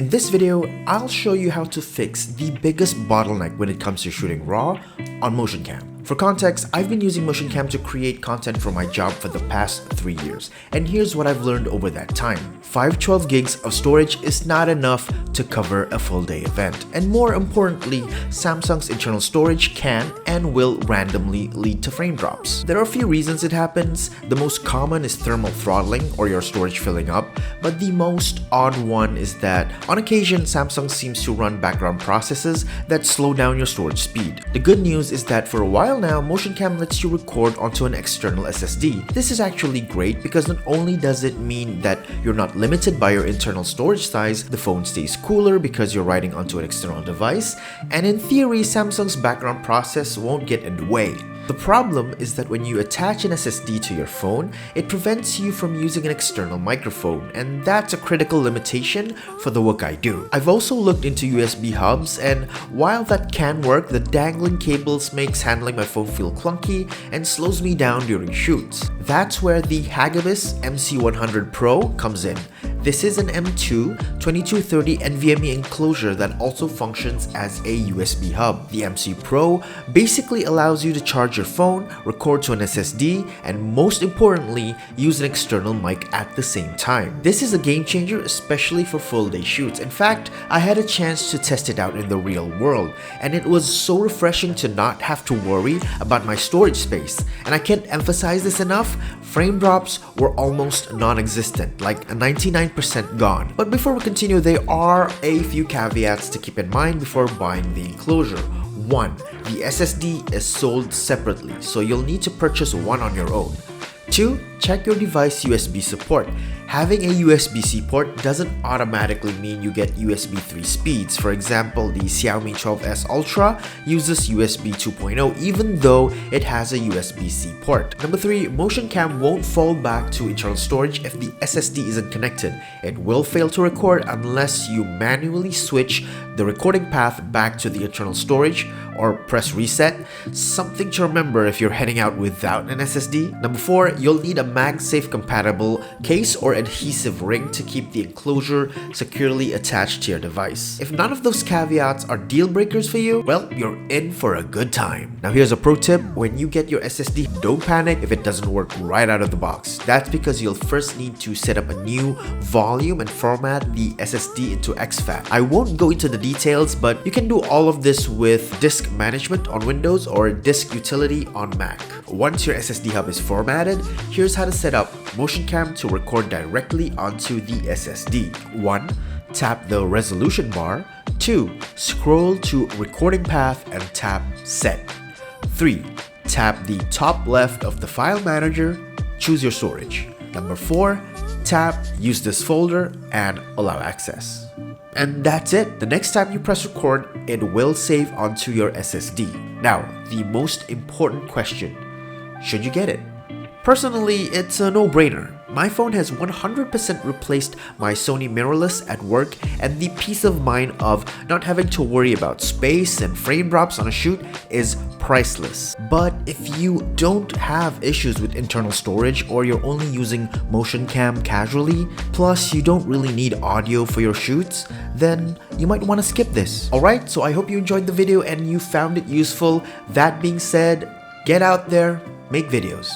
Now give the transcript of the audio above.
In this video, I'll show you how to fix the biggest bottleneck when it comes to shooting RAW on Motioncam. For context, I've been using Motioncam to create content for my job for the past 3 years, and here's what I've learned over that time. 512 gigs of storage is not enough to cover a full day event, and more importantly, Samsung's internal storage can and will randomly lead to frame drops. There are a few reasons it happens. The most common is thermal throttling or your storage filling up, but the most odd one is that on occasion, Samsung seems to run background processes that slow down your storage speed. The good news is that for a while now, Motioncam lets you record onto an external SSD. This is actually great because not only does it mean that you're not limited by your internal storage size, the phone stays cooler because you're writing onto an external device, and in theory, Samsung's background process won't get in the way. The problem is that when you attach an SSD to your phone, it prevents you from using an external microphone, and that's a critical limitation for the work I do. I've also looked into USB hubs, and while that can work, the dangling cables makes handling my phone feel clunky and slows me down during shoots. That's where the Hagibis MC100 Pro comes in. This is an M2 2230 NVMe enclosure that also functions as a USB hub. The MC Pro basically allows you to charge your phone, record to an SSD, and most importantly, use an external mic at the same time. This is a game changer, especially for full day shoots. In fact, I had a chance to test it out in the real world, and it was so refreshing to not have to worry about my storage space. And I can't emphasize this enough, frame drops were almost non-existent, like a 99% gone. But before we continue, there are a few caveats to keep in mind before buying the enclosure. 1. The SSD is sold separately, so you'll need to purchase one on your own. 2. Check your device USB support. Having a USB-C port doesn't automatically mean you get USB 3 speeds. For example, the Xiaomi 12S Ultra uses USB 2.0 even though it has a USB-C port. Number 3, Motioncam won't fall back to internal storage if the SSD isn't connected. It will fail to record unless you manually switch the recording path back to the internal storage or press reset. Something to remember if you're heading out without an SSD. Number 4, you'll need a MagSafe compatible case or adhesive ring to keep the enclosure securely attached to your device. If none of those caveats are deal breakers for you, well, you're in for a good time. Now here's a pro tip: when you get your SSD, don't panic if it doesn't work right out of the box. That's because you'll first need to set up a new volume and format the SSD into exFAT. I won't go into the details, but you can do all of this with disk management on Windows or disk utility on Mac. Once your SSD hub is formatted, here's how to set up Motioncam to record directly onto the SSD. 1. Tap the resolution bar. 2. Scroll to recording path and tap set. 3. Tap the top left of the file manager, choose your storage. Number 4. Tap use this folder and allow access. And that's it. The next time you press record, it will save onto your SSD. Now, the most important question: should you get it? Personally, it's a no-brainer. My phone has 100% replaced my Sony mirrorless at work, and the peace of mind of not having to worry about space and frame drops on a shoot is priceless. But if you don't have issues with internal storage or you're only using Motioncam casually, plus you don't really need audio for your shoots, then you might want to skip this. Alright, so I hope you enjoyed the video and you found it useful. That being said, get out there, make videos.